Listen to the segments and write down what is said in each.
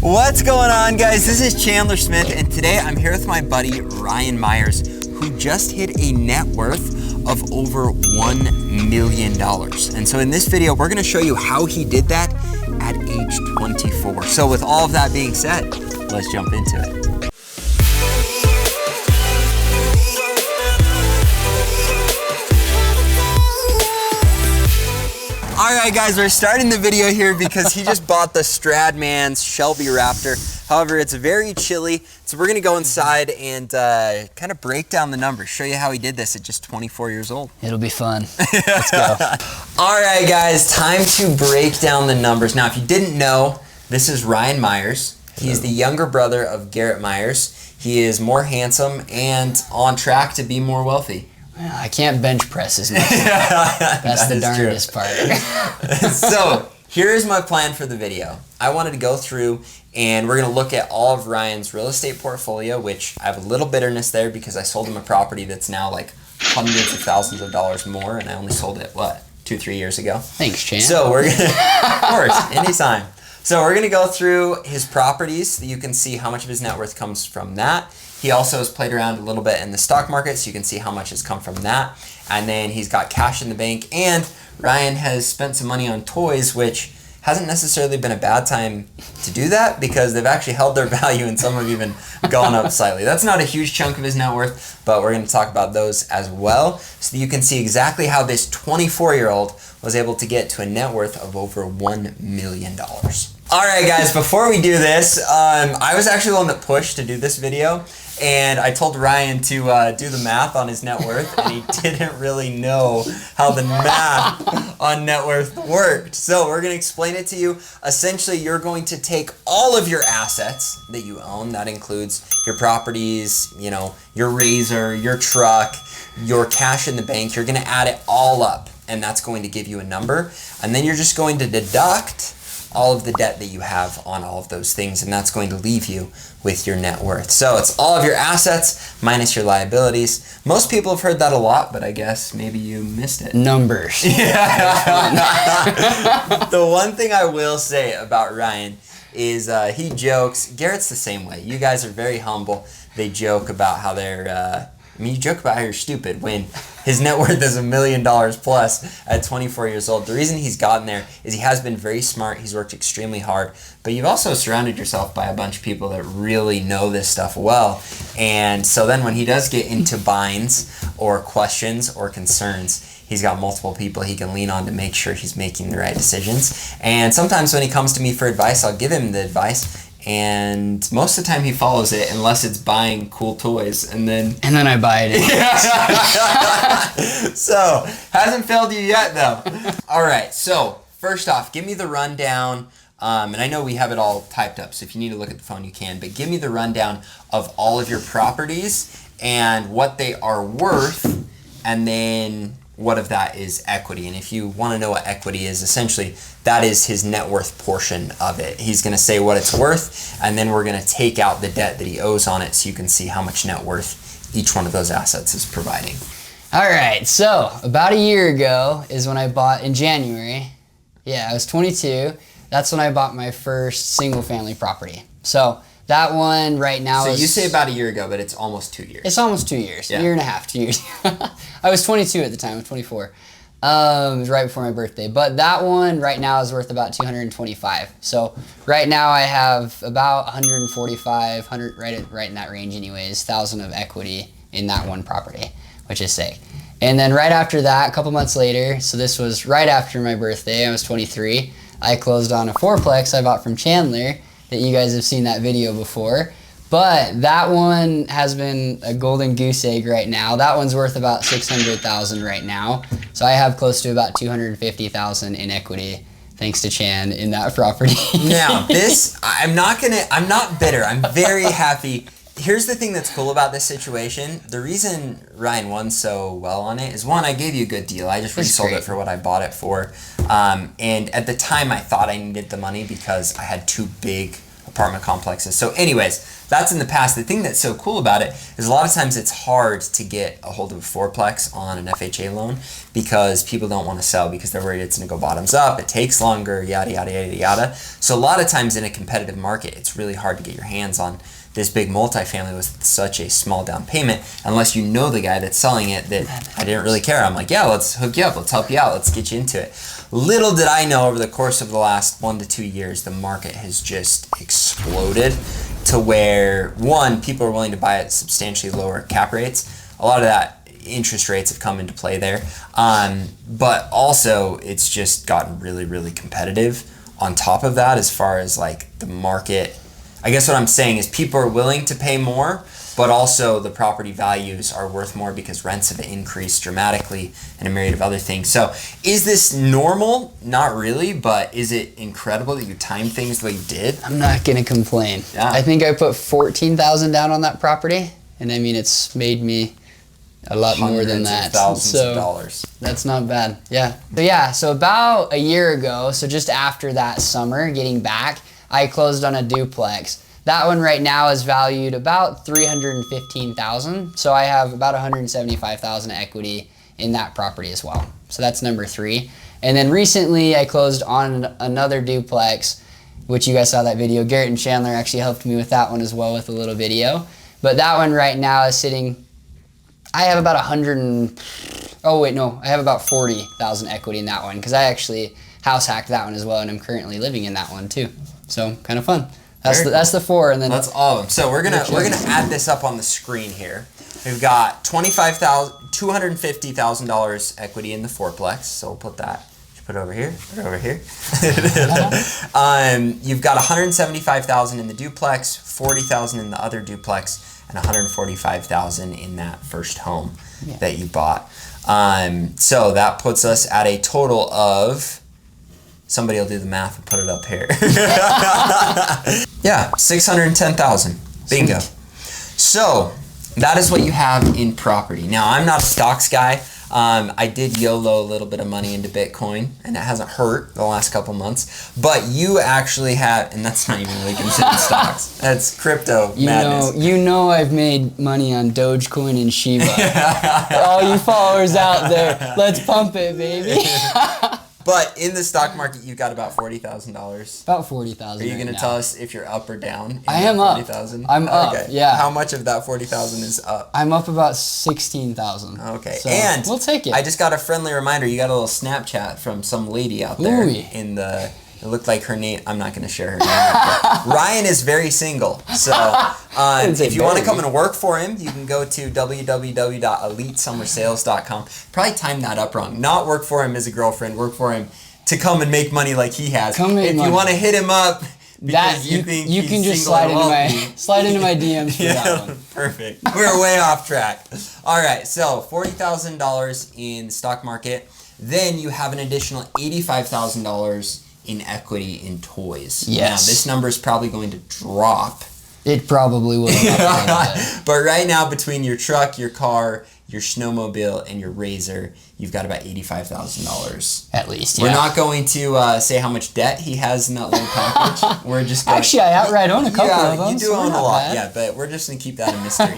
What's going on, guys? This is Chandler Smith, and today I'm here with my buddy Ryan Myers, who just hit a net worth of over $1 million. And so in this video, we're gonna show you how he did that at age 24. So with all of that being said, let's jump into it. All right, guys, we're starting the video here because he just bought the Stradman's Shelby Raptor. However, it's very chilly, so we're gonna go inside and kind of break down the numbers, show you how he did this at just 24 years old. It'll be fun. Let's go. All right, guys, time to break down the numbers. Now, if you didn't know, this is Ryan Myers. He's the younger brother of Garrett Myers. He is more handsome and on track to be more wealthy. I can't bench press as much. That's the darndest part. So here's my plan for the video. I wanted to go through and we're going to look at all of Ryan's real estate portfolio, which I have a little bitterness there because I sold him a property that's now like hundreds of thousands of dollars more, and I only sold it, what, 2-3 years ago? Thanks, Chan. So we're going to, of course, anytime. So we're going to go through his properties so you can see how much of his net worth comes from that. He also has played around a little bit in the stock market, so you can see how much has come from that. And then he's got cash in the bank, and Ryan has spent some money on toys, which hasn't necessarily been a bad time to do that because they've actually held their value and some have even gone up slightly. That's not a huge chunk of his net worth, but we're going to talk about those as well so that you can see exactly how this 24-year-old was able to get to a net worth of over $1 million. All right, guys, before we do this, I was actually the one that pushed to do this video, and I told Ryan to do the math on his net worth, and he didn't really know how the math on net worth worked. So we're going to explain it to you. Essentially, you're going to take all of your assets that you own. That includes your properties, you know, your razor, your truck, your cash in the bank. You're going to add it all up, and that's going to give you a number. And then you're just going to deduct all of the debt that you have on all of those things, and that's going to leave you with your net worth. So it's all of your assets minus your liabilities. Most people have heard that a lot, but I guess maybe you missed it. Numbers. Yeah. The one thing I will say about Ryan is he jokes. Garrett's the same way. You guys are very humble. They joke about how they're you joke about how you're stupid when his net worth is $1 million plus at 24 years old. The reason he's gotten there is he has been very smart. He's worked extremely hard, but you've also surrounded yourself by a bunch of people that really know this stuff well. And so then when he does get into binds or questions or concerns, he's got multiple people he can lean on to make sure he's making the right decisions. And sometimes when he comes to me for advice, I'll give him the advice. And most of the time he follows it unless it's buying cool toys, and then I buy it. So, hasn't failed you yet though. All right, so first off, give me the rundown. And I know we have it all typed up, so if you need to look at the phone, you can. But give me the rundown of all of your properties and what they are worth, and then what of that is equity. And if you want to know what equity is, essentially that is his net worth portion of it. He's going to say what it's worth, and then we're going to take out the debt that he owes on it so you can see how much net worth each one of those assets is providing. All right, so about a year ago is when I bought, in January, I was 22. That's when I bought my first single family property. So that one right now So you say about a year ago, but it's almost 2 years. It's almost 2 years, Yeah. Year and a half, 2 years. I was 22 at the time, I was 24. It was right before my birthday. But that one right now is worth about 225. So right now I have about 145, 100, right in that range anyways, 1,000 of equity in that one property, which is sick. And then right after that, a couple months later, so this was right after my birthday, I was 23, I closed on a fourplex I bought from Chandler that you guys have seen that video before. But that one has been a golden goose egg right now. That one's worth about $600,000 right now. So I have close to about $250,000 in equity thanks to Chan in that property. Now, I'm not bitter. I'm very happy. Here's the thing that's cool about this situation. The reason Ryan won so well on it is, one, I gave you a good deal. I just resold it for what I bought it for. And at the time, I thought I needed the money because I had two big apartment complexes. So anyways, that's in the past. The thing that's so cool about it is a lot of times it's hard to get a hold of a fourplex on an FHA loan because people don't want to sell because they're worried it's going to go bottoms up, it takes longer, yada, yada, yada, yada. So a lot of times in a competitive market, it's really hard to get your hands on this big multifamily with such a small down payment unless you know the guy that's selling it that I didn't really care. I'm like, yeah, let's hook you up, let's help you out, let's get you into it. Little did I know over the course of the last 1 to 2 years, the market has just exploded to where, one, people are willing to buy at substantially lower cap rates. A lot of that interest rates have come into play there. But also it's just gotten really, really competitive on top of that as far as like the market. I guess what I'm saying is people are willing to pay more, but also the property values are worth more because rents have increased dramatically and a myriad of other things. So is this normal? Not really, but is it incredible that you timed things the way you did? I'm not gonna complain. Yeah. I think I put $14,000 down on that property, and I mean it's made me a lot more than that. Hundreds of thousands of dollars. That's not bad. Yeah. So about a year ago, so just after that summer, getting back, I closed on a duplex. That one right now is valued about $315,000. So I have about $175,000 equity in that property as well. So that's number 3. And then recently I closed on another duplex, which you guys saw that video. Garrett and Chandler actually helped me with that one as well with a little video. But that one right now is sitting, I have about I have about 40,000 equity in that one because I actually house hacked that one as well, and I'm currently living in that one too. So kind of fun. That's the 4, and then that's all of them. So we're gonna add this up on the screen here. We've got $250,000 equity in the fourplex. So we'll put that. Put it over here. Put it over here. You've got $175,000 in the duplex, $40,000 in the other duplex, and $145,000 in that first home that you bought. So that puts us at a total of. Somebody will do the math and put it up here. Yeah, $610,000. Bingo. So that is what you have in property. Now, I'm not a stocks guy. I did YOLO a little bit of money into Bitcoin, and it hasn't hurt the last couple months. But you actually have, and that's not even really considered stocks. That's crypto madness. You know I've made money on Dogecoin and Shiba. All you followers out there, let's pump it, baby. But in the stock market, you got about $40,000. About $40,000. Are you going to tell us if you're up or down? I am up. I'm up. Yeah. How much of that $40,000 is up? I'm up about $16,000. Okay. So and we'll take it. I just got a friendly reminder. You got a little Snapchat from some lady out there in the. It looked like her name. I'm not going to share her name. Ryan is very single. So if you want to come and work for him, you can go to www.elitesummersales.com. Probably timed that up wrong. Not work for him as a girlfriend. Work for him to come and make money like he has. If you want to hit him up because you think you he's can just single slide into my DMs for that one. Perfect. We're way off track. All right. So $40,000 in the stock market. Then you have an additional $85,000 in equity in toys. Yes. Now, this number is probably going to drop. It probably will. But right now, between your truck, your car, your snowmobile, and your razor, you've got about $85,000. At least, We're not going to say how much debt he has in that little package. We're just going Actually, I outright own a couple of them. You do own a lot, but we're just going to keep that a mystery.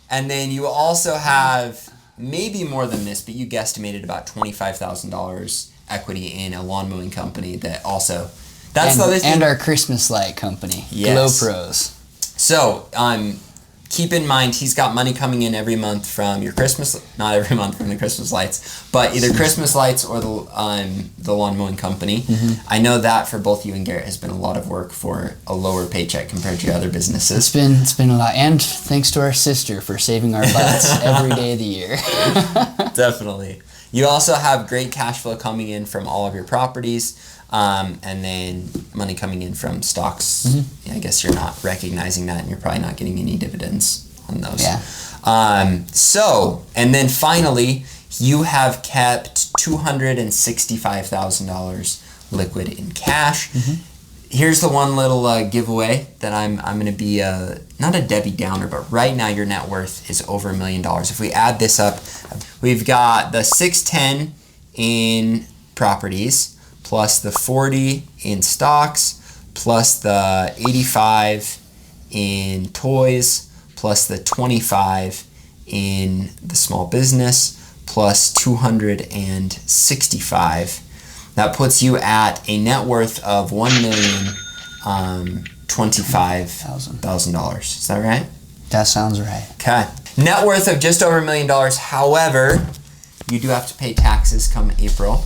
And then you also have, maybe more than this, but you guesstimated about $25,000 equity in a lawn mowing company that also, that's the other thing. And our Christmas light company, Glow Pros. So, keep in mind, he's got money coming in every month from your Christmas, not every month from the Christmas lights, but either Christmas lights or the lawn mowing company. Mm-hmm. I know that for both you and Garrett has been a lot of work for a lower paycheck compared to your other businesses. It's been a lot, and thanks to our sister for saving our butts every day of the year. Definitely. You also have great cash flow coming in from all of your properties, and then money coming in from stocks. Mm-hmm. I guess you're not recognizing that, and you're probably not getting any dividends on those. Yeah. And then finally, you have kept $265,000 liquid in cash. Mm-hmm. Here's the one little giveaway that I'm going to be not a Debbie Downer, but right now your net worth is over $1 million. If we add this up, we've got the 610 in properties, plus the 40 in stocks, plus the 85 in toys, plus the 25 in the small business, plus 265. That puts you at a net worth of $1,025,000. Is that right? That sounds right. Okay. Net worth of just over $1 million. However, you do have to pay taxes come April.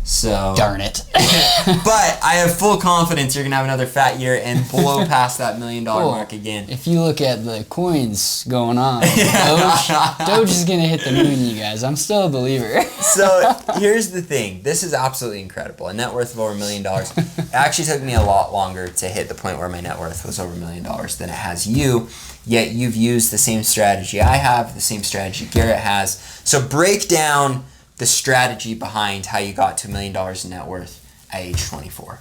So darn it. But I have full confidence you're gonna have another fat year and blow past that $1 million mark again. If you look at the coins going on, Doge is gonna hit the moon, you guys. I'm still a believer. So here's the thing. This is absolutely incredible. A net worth of over $1 million. It actually took me a lot longer to hit the point where my net worth was over $1 million than it has you. Yet you've used the same strategy I have, the same strategy Garrett has. So break down the strategy behind how you got to $1 million in net worth at age 24.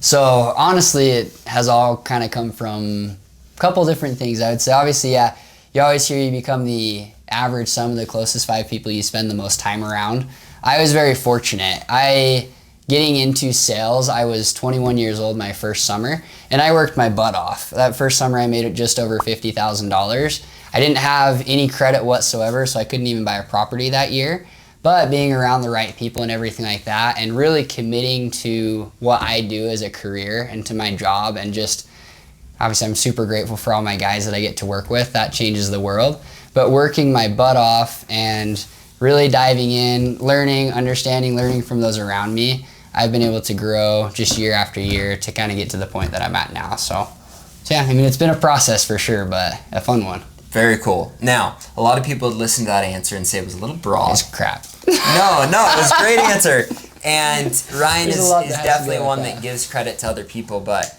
So honestly, it has all kind of come from a couple different things. I would say, obviously, yeah, you always hear you become the average sum of the closest 5 people you spend the most time around. I was very fortunate. Getting into sales, I was 21 years old my first summer, and I worked my butt off. That first summer, I made it just over $50,000. I didn't have any credit whatsoever, so I couldn't even buy a property that year. But being around the right people and everything like that, and really committing to what I do as a career and to my job, and just, obviously I'm super grateful for all my guys that I get to work with. That changes the world. But working my butt off and really diving in, learning, understanding, learning from those around me, I've been able to grow just year after year to kind of get to the point that I'm at now. So yeah, I mean, it's been a process for sure, but a fun one. Very cool. Now, a lot of people would listen to that answer and say it was a little broad. It's crap. No, it was a great answer. And Ryan is definitely one that gives credit to other people, but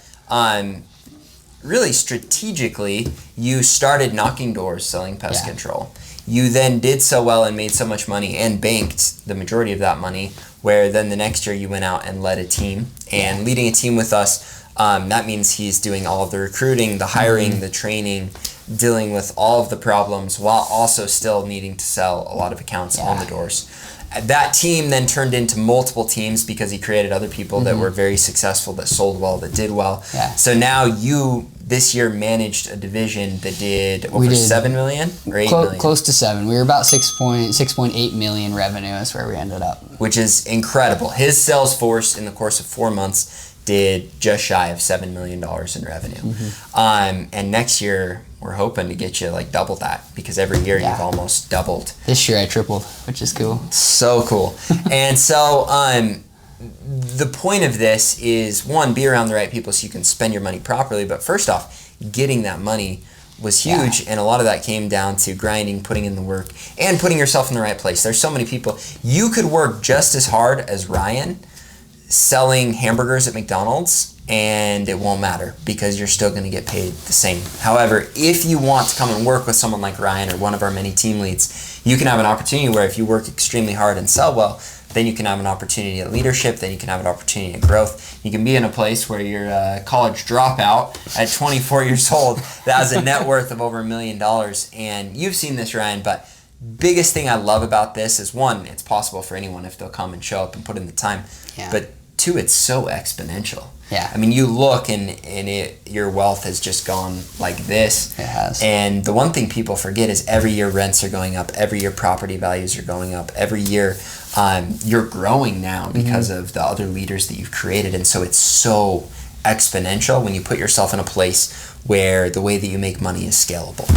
really strategically, you started knocking doors selling pest control. You then did so well and made so much money and banked the majority of that money, where then the next year you went out and led a team. And leading a team with us, that means he's doing all of the recruiting, the hiring, the training, dealing with all of the problems while also still needing to sell a lot of accounts on the doors. That team then turned into multiple teams because he created other people that were very successful, that sold well, that did well. So now you this year managed a division that did over 7 million or 8 million? Close to 7. We were about 6.8 million revenue is where we ended up. Which is incredible. His sales force in the course of 4 months did just shy of $7 million in revenue. And next year, we're hoping to get you like double that, because every year you've almost doubled. This year I tripled, which is cool. So cool. And so the point of this is, one, be around the right people so you can spend your money properly. But first off, getting that money was huge, and a lot of that came down to grinding, putting in the work, and putting yourself in the right place. There's so many people. You could work just as hard as Ryan selling hamburgers at McDonald's, and it won't matter because you're still going to get paid the same. However, if you want to come and work with someone like Ryan or one of our many team leads, you can have an opportunity where if you work extremely hard and sell well, then you can have an opportunity at leadership, then you can have an opportunity at growth. You can be in a place where you're a college dropout at 24 years old that has a net worth of over $1 million. And you've seen this, Ryan, but biggest thing I love about this is, one, it's possible for anyone if they'll come and show up and put in the time. But two, it's so exponential. I mean, you look and your wealth has just gone like this. It has. And the one thing people forget is every year rents are going up, every year property values are going up, every year you're growing now because of the other leaders that you've created. And so it's so exponential when you put yourself in a place where the way that you make money is scalable.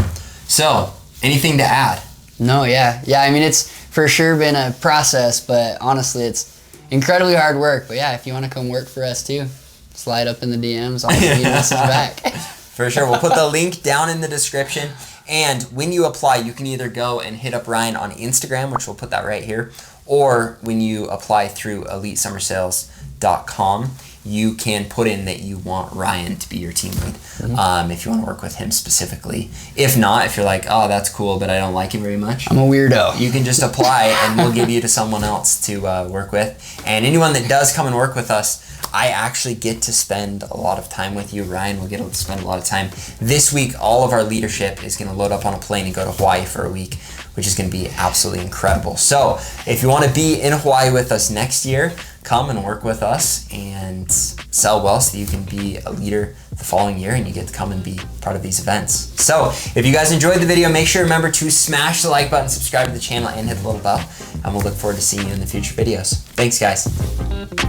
So, anything to add? No, yeah. I mean, it's for sure been a process, but honestly, it's incredibly hard work. But yeah, if you want to come work for us too, slide up in the DMs. I'll give you a message back. For sure. We'll put the link down in the description. And when you apply, you can either go and hit up Ryan on Instagram, which we'll put that right here, or when you apply through elitesummersales.com, you can put in that you want Ryan to be your team lead, if you want to work with him specifically. If not, if you're like, oh, that's cool, but I don't like him very much, I'm a weirdo, you can just apply and we'll give you to someone else to work with. And anyone that does come and work with us, I actually get to spend a lot of time with you. Ryan will get to spend a lot of time. This week, all of our leadership is going to load up on a plane and go to Hawaii for a week, which is going to be absolutely incredible. So if you want to be in Hawaii with us next year, come and work with us and sell well so you can be a leader the following year and you get to come and be part of these events. So if you guys enjoyed the video, make sure to remember to smash the like button, subscribe to the channel, and hit the little bell. And we'll look forward to seeing you in the future videos. Thanks, guys.